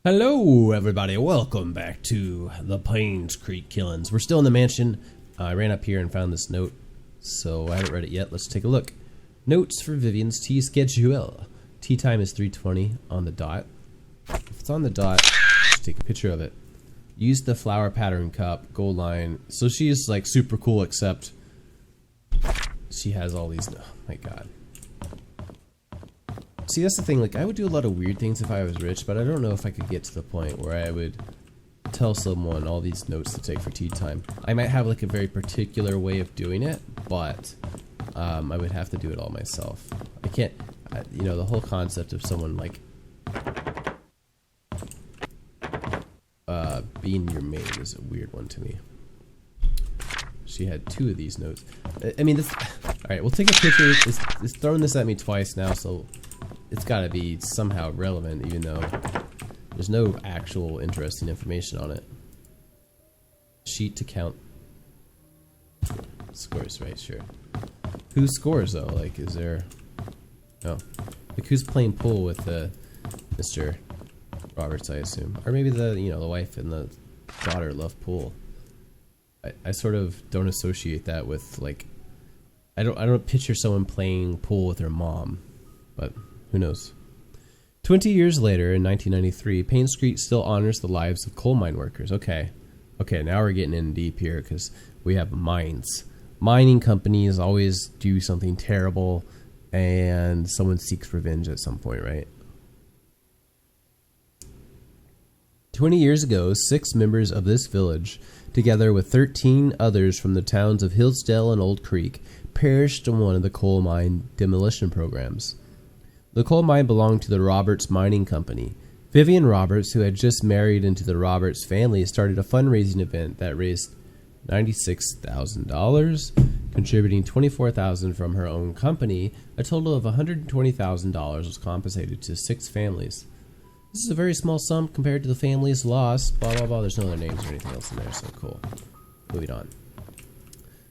Hello, everybody. Welcome back to the Painscreek Killings. We're still in the mansion. I ran up here and found this note, so I haven't read it yet. Let's take a look. Notes for Vivian's tea schedule. Tea time is 3:20 on the dot. If it's on the dot, just take a picture of it. Use the flower pattern cup, gold line. So she's like super cool, except she has all these. Oh my god. See, that's the thing, like, I would do a lot of weird things if I was rich, but I don't know if I could get to the point where I would tell someone all these notes to take for tea time. I might have, like, a very particular way of doing it, but I would have to do it all myself. I can't, you know, the whole concept of someone, like, being your maid is a weird one to me. She had 2 of these notes. I mean, this, alright, we'll take a picture. It's thrown this at me twice now, so it's got to be somehow relevant, even though there's no actual interesting information on it. Sheet to count scores, right? Sure. Who scores though? Like, is there? Oh, like who's playing pool with Mr. Roberts? I assume, or maybe the the wife and the daughter love pool. I sort of don't associate that with, like, I don't picture someone playing pool with their mom, but who knows? 20 years later, in 1993, Painscreek still honors the lives of coal mine workers. Okay, now we're getting in deep here because we have mines. Mining companies always do something terrible, and someone seeks revenge at some point, right? 20 years ago, 6 members of this village, together with 13 others from the towns of Hillsdale and Old Creek, perished in one of the coal mine demolition programs. The coal mine belonged to the Roberts Mining Company. Vivian Roberts, who had just married into the Roberts family, started a fundraising event that raised $96,000, contributing $24,000 from her own company. A total of $120,000 was compensated to 6 families. This is a very small sum compared to the families lost. Blah blah blah. There's no other names or anything else in there, so cool. Moving on.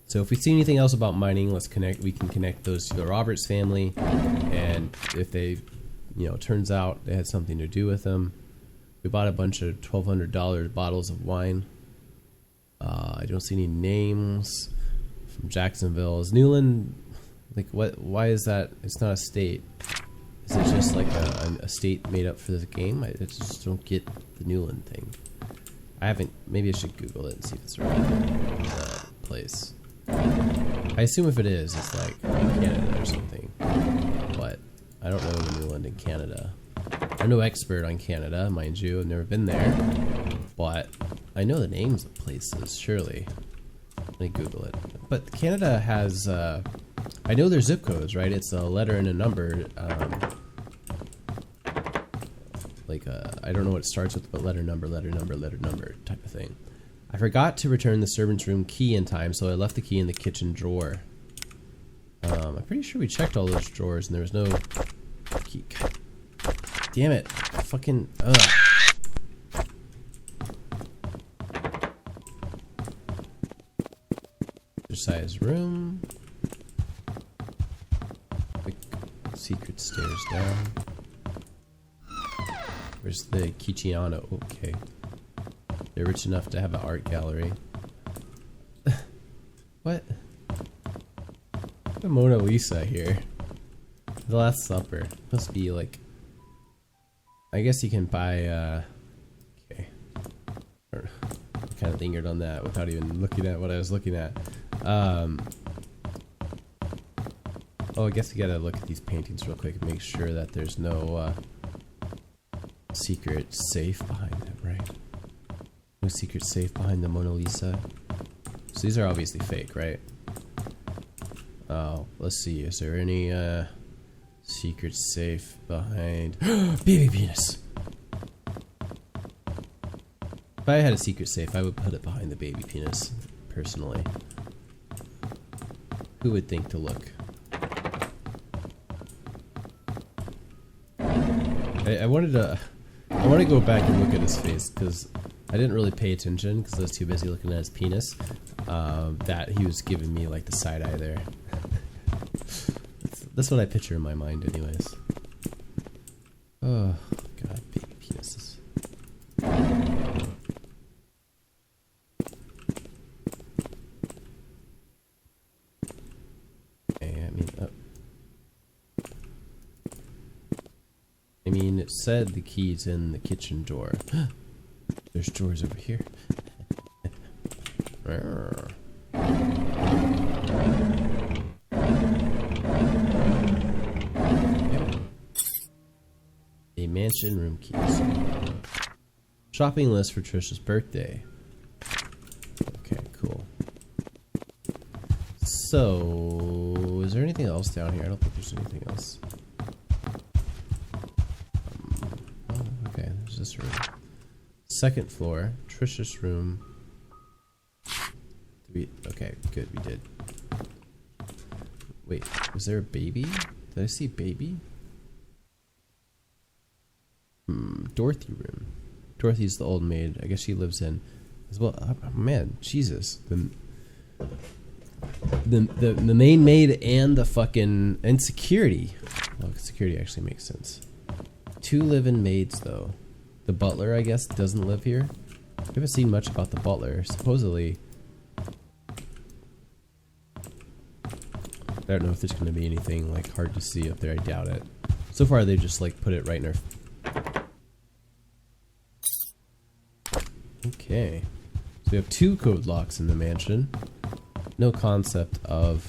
So if we see anything else about mining, let's connect. We can connect those to the Roberts family, and if they, turns out they had something to do with them. We bought a bunch of $1,200 bottles of wine. I don't see any names from Jacksonville. Is Newland, like, what? Why is that? It's not a state. Is it just like a state made up for the game? I just don't get the Newland thing. I haven't. Maybe I should Google it and see if it's right place. I assume if it is, it's like Canada or something. But I don't know the Newland in Canada. I'm no expert on Canada, mind you. I've never been there. But I know the names of places, surely. Let me Google it. But Canada has, I know their zip codes, right? It's a letter and a number. I don't know what it starts with, but letter number type of thing. I forgot to return the servant's room key in time, so I left the key in the kitchen drawer. I'm pretty sure we checked all those drawers and there was no key. God damn it. Fucking, Exercise room. Quick secret stairs down. Where's the Kiciano? Okay. They're rich enough to have an art gallery. What? The Mona Lisa here. The Last Supper. Must be like... I guess you can buy, okay. I kind of lingered on that without even looking at what I was looking at. Oh, I guess you gotta look at these paintings real quick and make sure that there's no, secret safe behind them, right? No secret safe behind the Mona Lisa. So these are obviously fake, right? Oh, let's see. Is there any secret safe behind baby penis? If I had a secret safe, I would put it behind the baby penis, personally. Who would think to look? I want to go back and look at his face because I didn't really pay attention because I was too busy looking at his penis. That he was giving me like the side eye there. That's what I picture in my mind, anyways. Oh god, baby penises. I mean, it said the key's in the kitchen door. There's drawers over here. A mansion room keys. Shopping list for Trisha's birthday. Okay, cool. So, is there anything else down here? I don't think there's anything else. Oh, okay, there's this room. Second floor, Trisha's room. Okay, good, we did. Wait, was there a baby? Did I see a baby? Dorothy room. Dorothy's the old maid. I guess she lives in as well. Oh, man, Jesus. The main maid and the fucking and security. Well, security actually makes sense. 2 live-in maids though. The butler, I guess, doesn't live here. I haven't seen much about the butler. Supposedly, I don't know if there's going to be anything like hard to see up there. I doubt it. So far, they just like put it right in our. Okay, so we have 2 code locks in the mansion. No concept of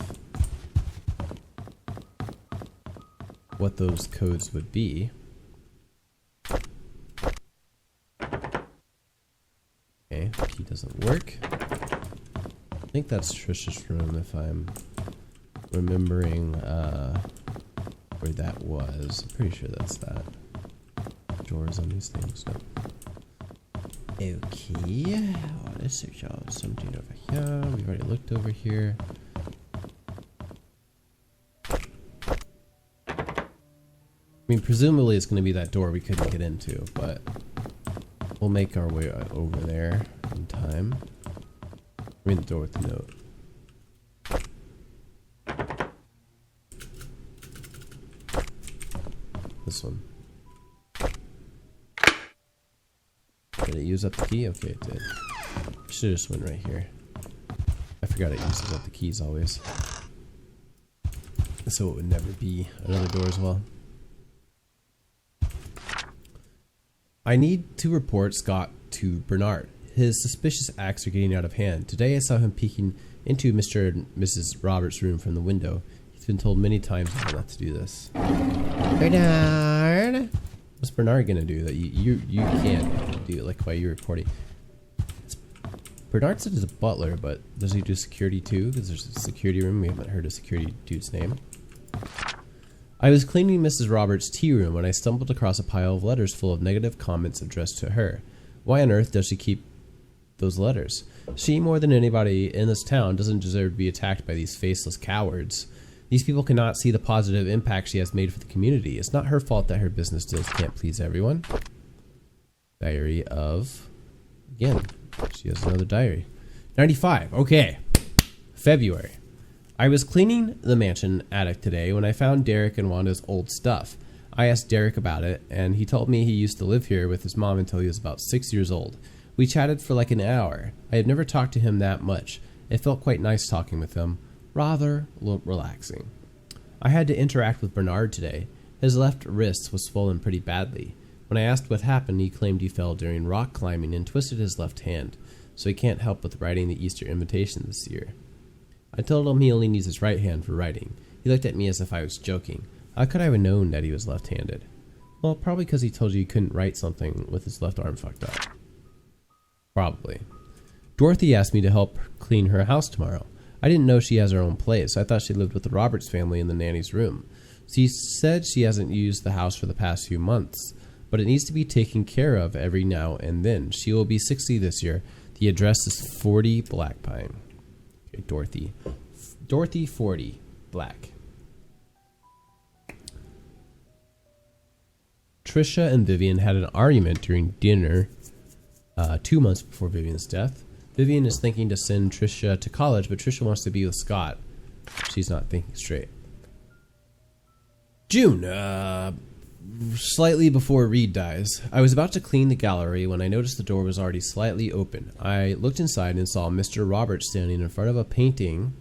what those codes would be. Okay, key doesn't work. I think that's Trisha's room if I'm remembering where that was. I'm pretty sure that's that. Doors on these things. No. Okay, let's search out something over here. We've already looked over here. I mean, presumably it's going to be that door we couldn't get into, but we'll make our way over there in time. I mean, the door with the note. This one. Did it use up the key? Okay, it did. Should've just went right here. I forgot it uses up the keys always. So it would never be another door as well. I need to report Scott to Bernard. His suspicious acts are getting out of hand. Today I saw him peeking into Mr. and Mrs. Roberts' room from the window. He's been told many times not to do this. Bernard! What's Bernard gonna do that you can't do, like while you're reporting? Bernard said he's a butler, but does he do security too? Because there's a security room. We haven't heard a security dude's name. I was cleaning Mrs. Roberts' tea room when I stumbled across a pile of letters full of negative comments addressed to her. Why on earth does she keep those letters? She, more than anybody in this town, doesn't deserve to be attacked by these faceless cowards. These people cannot see the positive impact she has made for the community. It's not her fault that her business deals can't please everyone. Diary of... Again, she has another diary. 95. Okay. February. I was cleaning the mansion attic today when I found Derek and Wanda's old stuff. I asked Derek about it, and he told me he used to live here with his mom until he was about 6 years old. We chatted for like an hour. I had never talked to him that much. It felt quite nice talking with him. Rather relaxing. I had to interact with Bernard today. His left wrist was swollen pretty badly. When I asked what happened, he claimed he fell during rock climbing and twisted his left hand, so he can't help with writing the Easter invitation this year. I told him he only needs his right hand for writing. He looked at me as if I was joking. How could I have known that he was left-handed? Well, probably because he told you he couldn't write something with his left arm fucked up. Probably. Dorothy asked me to help clean her house tomorrow. I didn't know she has her own place. I thought she lived with the Roberts family in the nanny's room. She said she hasn't used the house for the past few months, but it needs to be taken care of every now and then. She will be 60 this year. The address is 40 Black Pine. Okay, Dorothy. Dorothy 40 Black. Trisha and Vivian had an argument during dinner 2 months before Vivian's death. Vivian is thinking to send Trisha to college, but Trisha wants to be with Scott. She's not thinking straight. June, slightly before Reed dies. I was about to clean the gallery when I noticed the door was already slightly open. I looked inside and saw Mr. Roberts standing in front of a painting.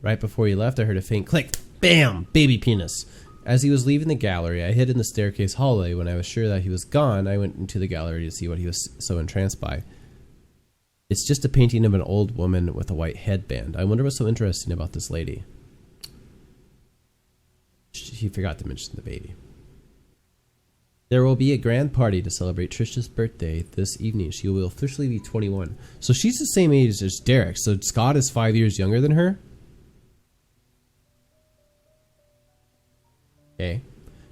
Right before he left, I heard a faint click. Bam! Baby penis. As he was leaving the gallery, I hid in the staircase hallway. When I was sure that he was gone, I went into the gallery to see what he was so entranced by. It's just a painting of an old woman with a white headband. I wonder what's so interesting about this lady. He forgot to mention the baby. There will be a grand party to celebrate Trisha's birthday this evening. She will officially be 21. So she's the same age as Derek. So Scott is 5 years younger than her. Okay.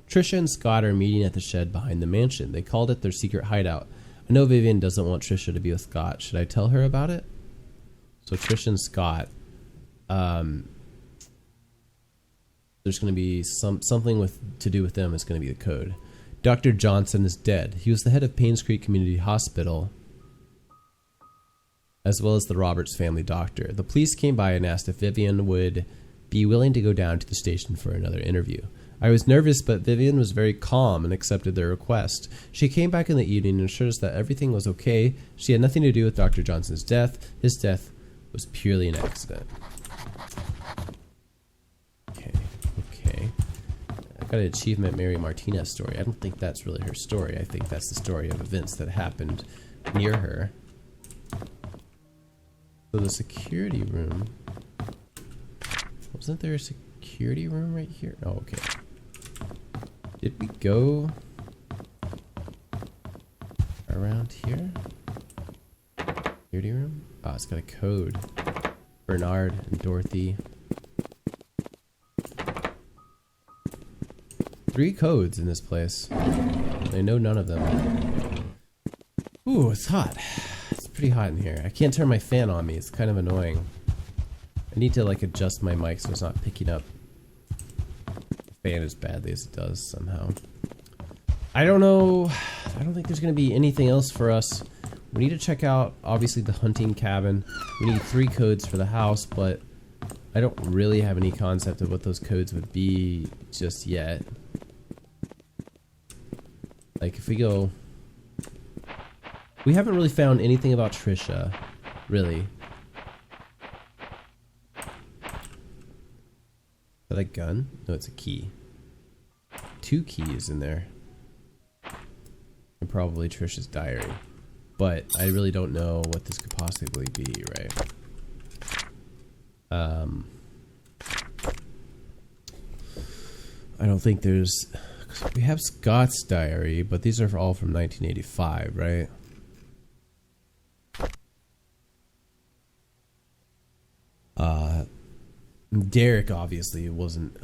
Trisha and Scott are meeting at the shed behind the mansion. They called it their secret hideout. I know Vivian doesn't want Trisha to be with Scott. Should I tell her about it? So Trisha and Scott, there's going to be something to do with them. It's going to be the code. Dr. Johnson is dead. He was the head of Painscreek Community Hospital, as well as the Roberts family doctor. The police came by and asked if Vivian would be willing to go down to the station for another interview. I was nervous, but Vivian was very calm and accepted their request. She came back in the evening and assured us that everything was okay. She had nothing to do with Dr. Johnson's death. His death was purely an accident. Okay. I got an Achievement Mary Martinez story. I don't think that's really her story. I think that's the story of events that happened near her. So the security room. Wasn't there a security room right here? Oh, okay. Did we go around here? Security room? Oh, it's got a code. Bernard and Dorothy. 3 codes in this place. I know none of them. Ooh, it's hot. It's pretty hot in here. I can't turn my fan on me. It's kind of annoying. I need to like adjust my mic so it's not picking up the fan as badly as it does somehow. I don't know. I don't think there's going to be anything else for us. We need to check out, obviously, the hunting cabin. We need 3 codes for the house, but I don't really have any concept of what those codes would be just yet. Like, if we go... We haven't really found anything about Trisha, really. Is that a gun? No, it's a key. 2 keys in there. And probably Trisha's diary. But I really don't know what this could possibly be, right? I don't think there's... We have Scott's diary, but these are all from 1985, right? Derek obviously wasn't.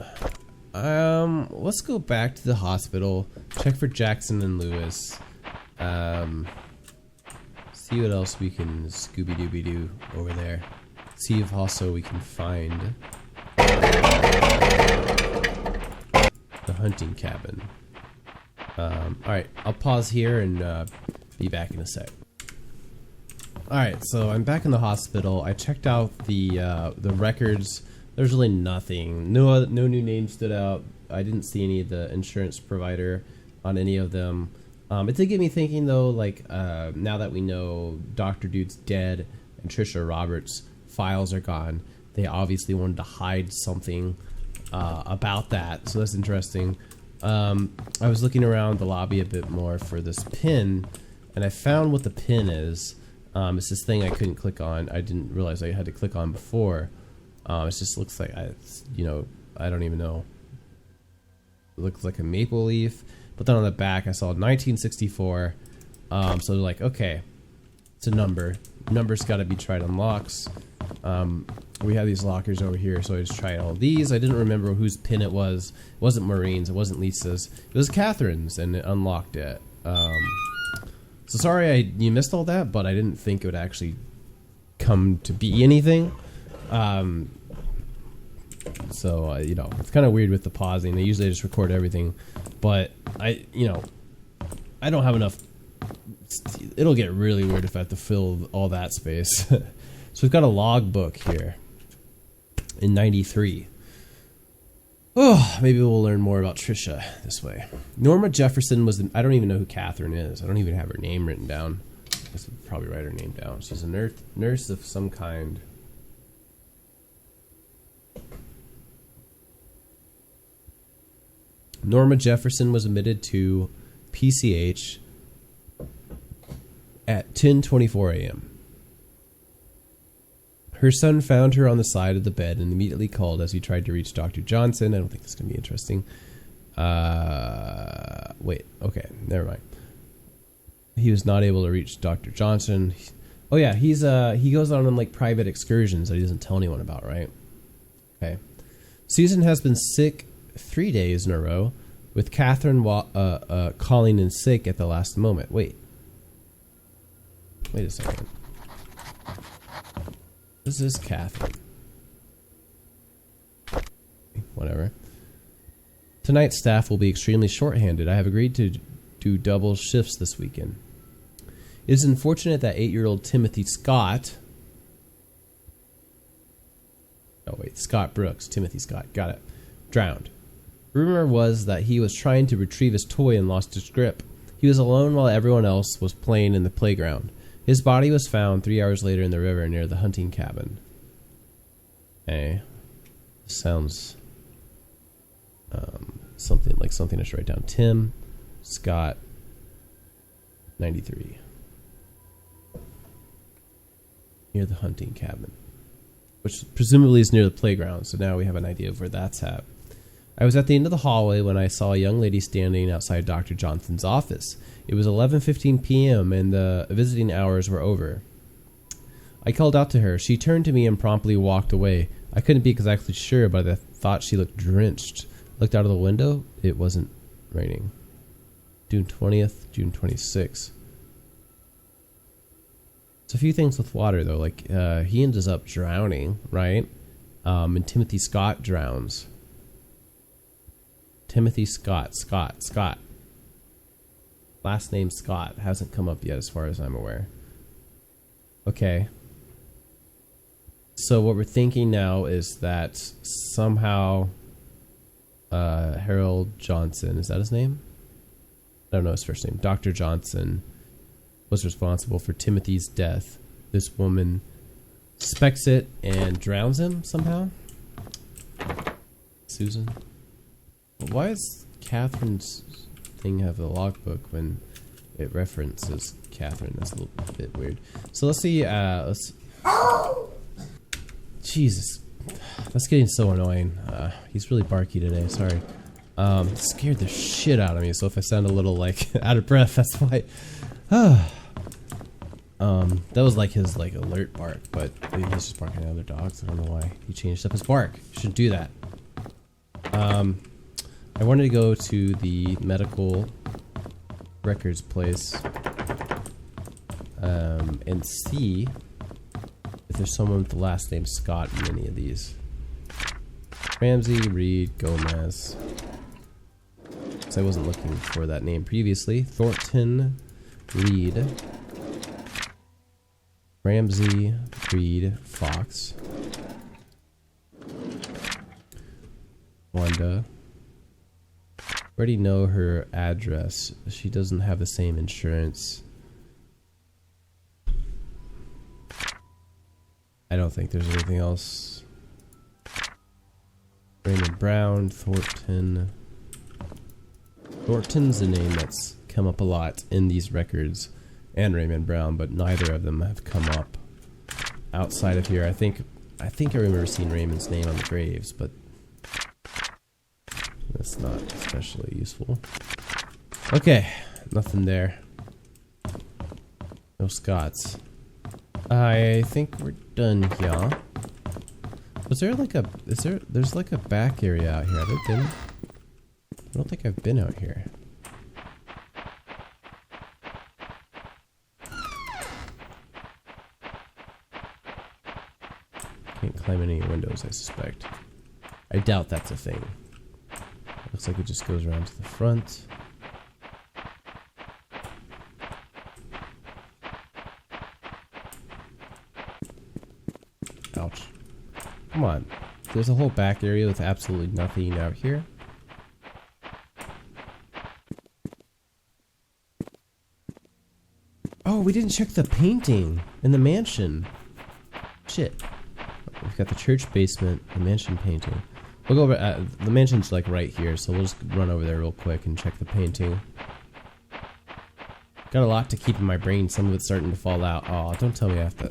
Let's go back to the hospital. Check for Jackson and Lewis. See what else we can Scooby-Dooby-Doo over there. See if also we can find the hunting cabin. Alright, I'll pause here and be back in a sec. Alright, so I'm back in the hospital. I checked out the records. There's really nothing. No new names stood out. I didn't see any of the insurance provider on any of them. It did get me thinking though, like now that we know Dr. Dude's dead and Trisha Roberts' files are gone, they obviously wanted to hide something about that. So that's interesting. I was looking around the lobby a bit more for this pin, and I found what the pin is. It's this thing I couldn't click on. I didn't realize I had to click on before. It just looks like, I don't even know. It looks like a maple leaf. But then on the back, I saw 1964. So like, okay, it's a number. Number's got to be tried on locks. We have these lockers over here, so I just tried all these. I didn't remember whose pin it was. It wasn't Maureen's. It wasn't Lisa's. It was Catherine's, and it unlocked it. So sorry you missed all that, but I didn't think it would actually come to be anything. So it's kind of weird with the pausing. They usually just record everything, but I don't have enough. It'll get really weird if I have to fill all that space. So we've got a log book here in 93. Oh, maybe we'll learn more about Trisha this way. Norma Jefferson was I don't even know who Catherine is. I don't even have her name written down. I guess I'll probably write her name down. She's a nurse of some kind. Norma Jefferson was admitted to PCH at 10:24 a.m. Her son found her on the side of the bed and immediately called as he tried to reach Dr. Johnson. I don't think this is going to be interesting. Wait, okay, never mind. He was not able to reach Dr. Johnson. Oh yeah, he goes on like private excursions that he doesn't tell anyone about, right? Okay. Susan has been sick 3 days in a row, with Catherine calling in sick at the last moment. Wait a second. This is Catherine. Whatever. Tonight's staff will be extremely short-handed. I have agreed to do double shifts this weekend. It is unfortunate that 8-year-old Timothy Scott... Oh, wait. Scott Brooks. Timothy Scott. Got it. Drowned. Rumor was that he was trying to retrieve his toy and lost his grip. He was alone while everyone else was playing in the playground. His body was found 3 hours later in the river near the hunting cabin. Hey. Sounds... something I should write down. Tim Scott 93. Near the hunting cabin, which presumably is near the playground, so now we have an idea of where that's at. I was at the end of the hallway when I saw a young lady standing outside Dr. Johnson's office. It was 11:15 p.m. and the visiting hours were over. I called out to her. She turned to me and promptly walked away. I couldn't be exactly sure, but I thought she looked drenched. Looked out of the window. It wasn't raining. June 20th, June 26th. It's a few things with water, though. Like, he ends up drowning, right? And Timothy Scott drowns. Timothy Scott. Last name Scott. Hasn't come up yet as far as I'm aware. Okay. So what we're thinking now is that somehow Harold Johnson, is that his name? I don't know his first name. Dr. Johnson was responsible for Timothy's death. This woman suspects it and drowns him somehow. Susan? Why does Catherine's thing have a logbook when it references Catherine? That's a little bit weird. So let's see. Jesus, that's getting so annoying. He's really barky today. Sorry. Scared the shit out of me. So if I sound a little like out of breath, that's why. That was like his like alert bark, but maybe he's just barking at other dogs. I don't know why he changed up his bark. You shouldn't do that. I wanted to go to the medical records place and see if there's someone with the last name Scott in any of these. Ramsey, Reed, Gomez. So I wasn't looking for that name previously. Thornton, Reed, Ramsey, Reed, Fox, Wanda. Already know her address. She doesn't have the same insurance. I don't think there's anything else. Raymond Brown, Thornton. Thornton's a name that's come up a lot in these records, and Raymond Brown, but neither of them have come up outside of here. I think I remember seeing Raymond's name on the graves, but that's not especially useful. Okay, nothing there. No Scots. I think we're done here. Was there like a... There's like a back area out here. Have I been? I don't think I've been out here. Can't climb any windows, I suspect. I doubt that's a thing. Looks like it just goes around to the front. Ouch. Come on. There's a whole back area with absolutely nothing out here. Oh, we didn't check the painting in the mansion. Shit. We've got the church basement, the mansion painting. We'll go over. The mansion's like right here, so we'll just run over there real quick and check the painting. Got a lot to keep in my brain. Some of it's starting to fall out. Oh, don't tell me I have to.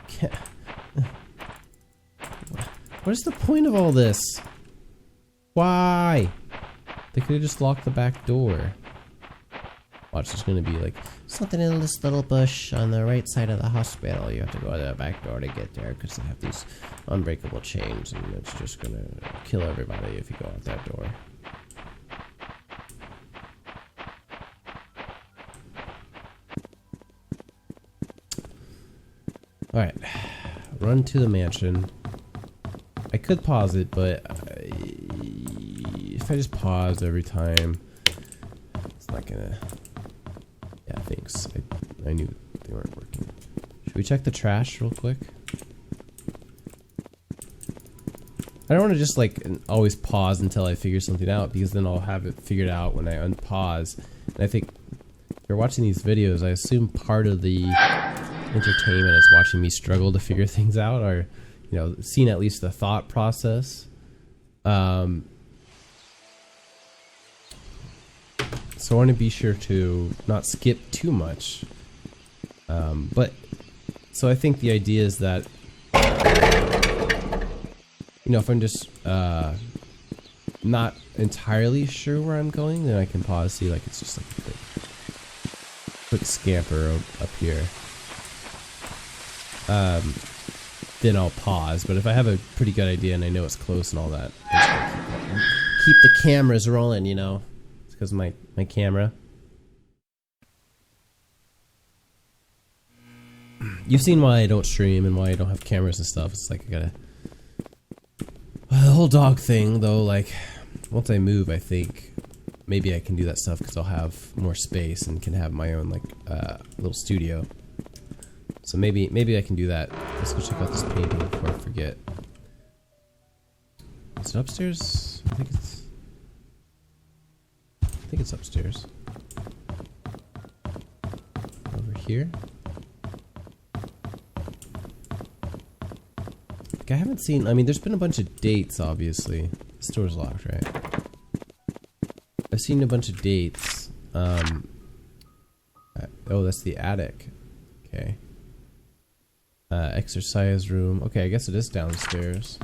Can't. What is the point of all this? Why? They could have just locked the back door. Watch, there's gonna be like something in this little bush on the right side of the hospital. You have to go to the back door to get there because they have these unbreakable chains, and it's just gonna kill everybody if you go out that door. Alright, run to the mansion. I could pause it, but if I just pause every time, it's not gonna... Yeah, thanks. I knew they weren't working. Should we check the trash real quick? I don't want to just like always pause until I figure something out, because then I'll have it figured out when I unpause. And I think if you're watching these videos, I assume part of the entertainment is watching me struggle to figure things out, or you know, seeing at least the thought process. So I want to be sure to not skip too much. But so I think the idea is that, you know, if I'm just not entirely sure where I'm going, then I can pause, see like it's just like a quick scamper up here. Then I'll pause. But if I have a pretty good idea and I know it's close and all that, I'm just keep the cameras rolling, you know. It's because of my camera. You've seen why I don't stream and why I don't have cameras and stuff. It's like I gotta... The whole dog thing, though, like, once I move, I think maybe I can do that stuff because I'll have more space and can have my own, like, little studio. So maybe I can do that. Let's go check out this painting before I forget. Is it upstairs? I think it's upstairs. Over here. Like, I haven't seen... I mean, there's been a bunch of dates, obviously. This door's locked, right? I've seen a bunch of dates. Oh, that's the attic. Okay. Exercise room. Okay, I guess it is downstairs.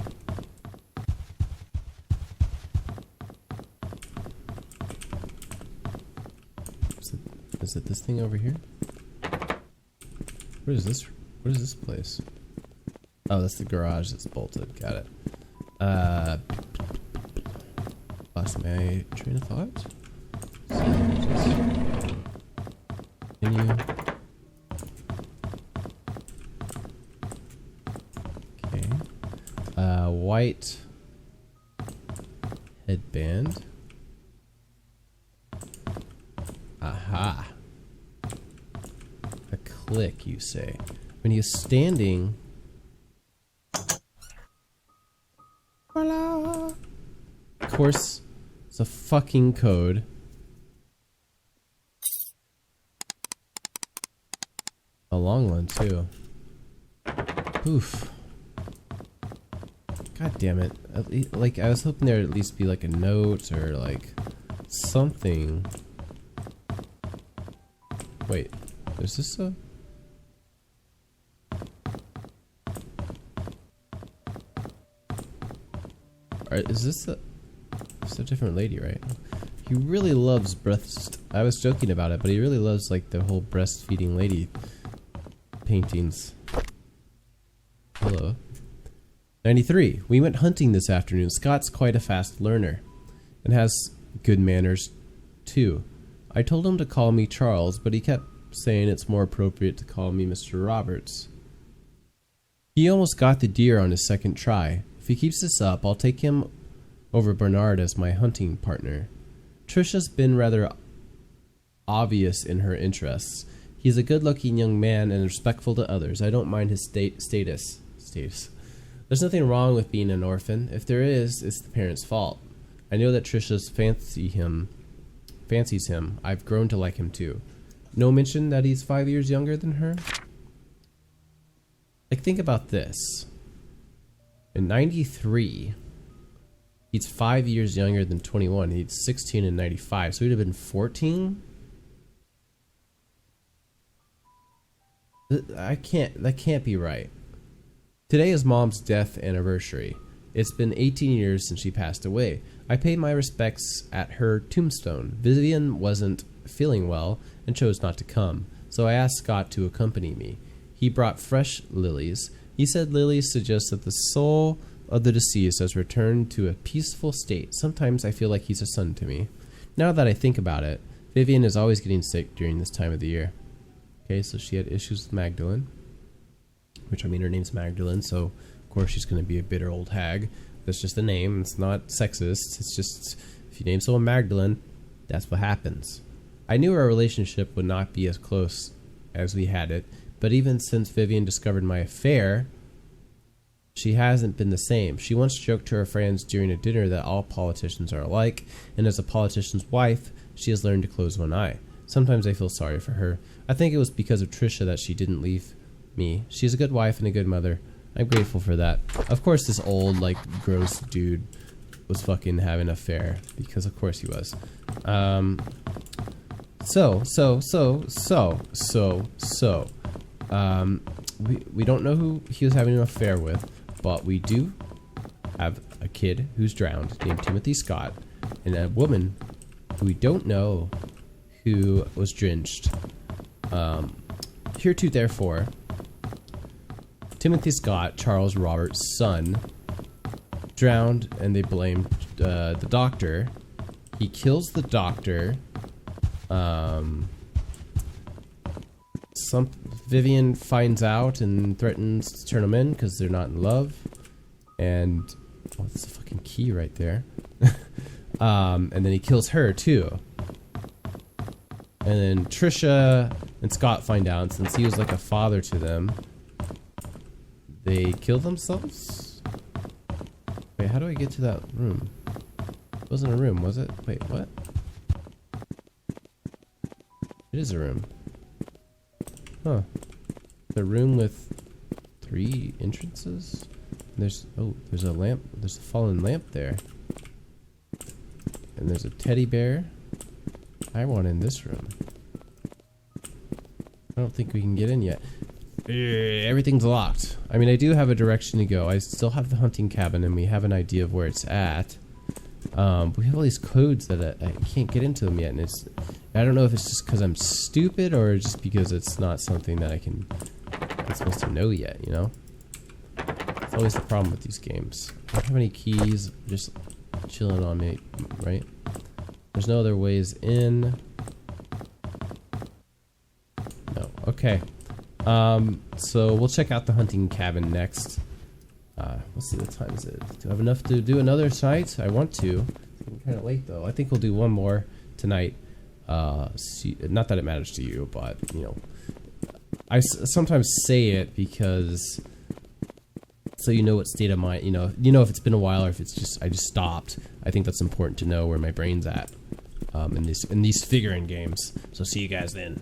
Is it this thing over here? What is this? What is this place? Oh, that's the garage that's bolted. Got it. Lost my train of thought. Continue. Okay. White headband. Aha. A click, you say. When he is standing... Voila! Of course, it's a fucking code. A long one, too. Oof. God damn it. Like, I was hoping there'd at least be like a note or like something. Wait, is this a... Is this a... It's a different lady, right? He really loves breast... I was joking about it, but he really loves like the whole breastfeeding lady paintings. Hello. 93. We went hunting this afternoon. Scott's quite a fast learner and has good manners too. I told him to call me Charles, but he kept saying it's more appropriate to call me Mr. Roberts. He almost got the deer on his second try. If he keeps this up, I'll take him over Bernard as my hunting partner. Trisha's been rather obvious in her interests. He's a good-looking young man and respectful to others. I don't mind his status. There's nothing wrong with being an orphan. If there is, it's the parents' fault. I know that Trisha's fancies him. I've grown to like him too. No mention that he's 5 years younger than her? Like, think about this. In 93, he's 5 years younger than 21. He's 16 in 95, so he'd have been 14. That can't be right. Today is Mom's death anniversary. It's been 18 years since she passed away. I paid my respects at her tombstone. Vivian wasn't feeling well and chose not to come, so I asked Scott to accompany me. He brought fresh lilies. He said lilies suggest that the soul of the deceased has returned to a peaceful state. Sometimes I feel like he's a son to me. Now that I think about it, Vivian is always getting sick during this time of the year. Okay, so she had issues with Magdalene, which, I mean, her name's Magdalene, so of course she's going to be a bitter old hag. That's just a name. It's not sexist. It's just, if you name someone Magdalene, that's what happens. I knew our relationship would not be as close as we had it, but even since Vivian discovered my affair, she hasn't been the same. She once joked to her friends during a dinner that all politicians are alike, and as a politician's wife, she has learned to close one eye. Sometimes I feel sorry for her. I think it was because of Trisha that she didn't leave me. She's a good wife and a good mother. I'm grateful for that. Of course this old, like, gross dude was fucking having an affair, because of course he was. We don't know who he was having an affair with, but we do have a kid who's drowned named Timothy Scott, and a woman who we don't know who was drenched. Hereto therefore, Timothy Scott, Charles Robert's son, drowned, and they blamed the doctor. He kills the doctor. Vivian finds out and threatens to turn him in because they're not in love. And oh, that's a fucking key right there. And then he kills her too. And then Trisha and Scott find out, since he was like a father to them, they kill themselves? Wait, how do I get to that room? It wasn't a room, was it? Wait, what? It is a room. Huh. The room with 3 entrances? There's a lamp. There's a fallen lamp there. And there's a teddy bear. I want in this room. I don't think we can get in yet. Everything's locked. I mean, I do have a direction to go. I still have the hunting cabin, and we have an idea of where it's at. We have all these codes that I can't get into them yet, and I don't know if it's just because I'm stupid or just because it's not something that I'm supposed to know yet, you know? It's always the problem with these games. I don't have any keys, just chilling on me, right? There's no other ways in. No, okay. So we'll check out the hunting cabin next. Let's see, what time is it? Do I have enough to do another site? I want to. I'm kind of late though. I think we'll do one more tonight. Not that it matters to you, but you know, I sometimes say it because so you know what state of mind, you know if it's been a while or if it's just I just stopped. I think that's important to know where my brain's at in these figuring games. So see you guys then.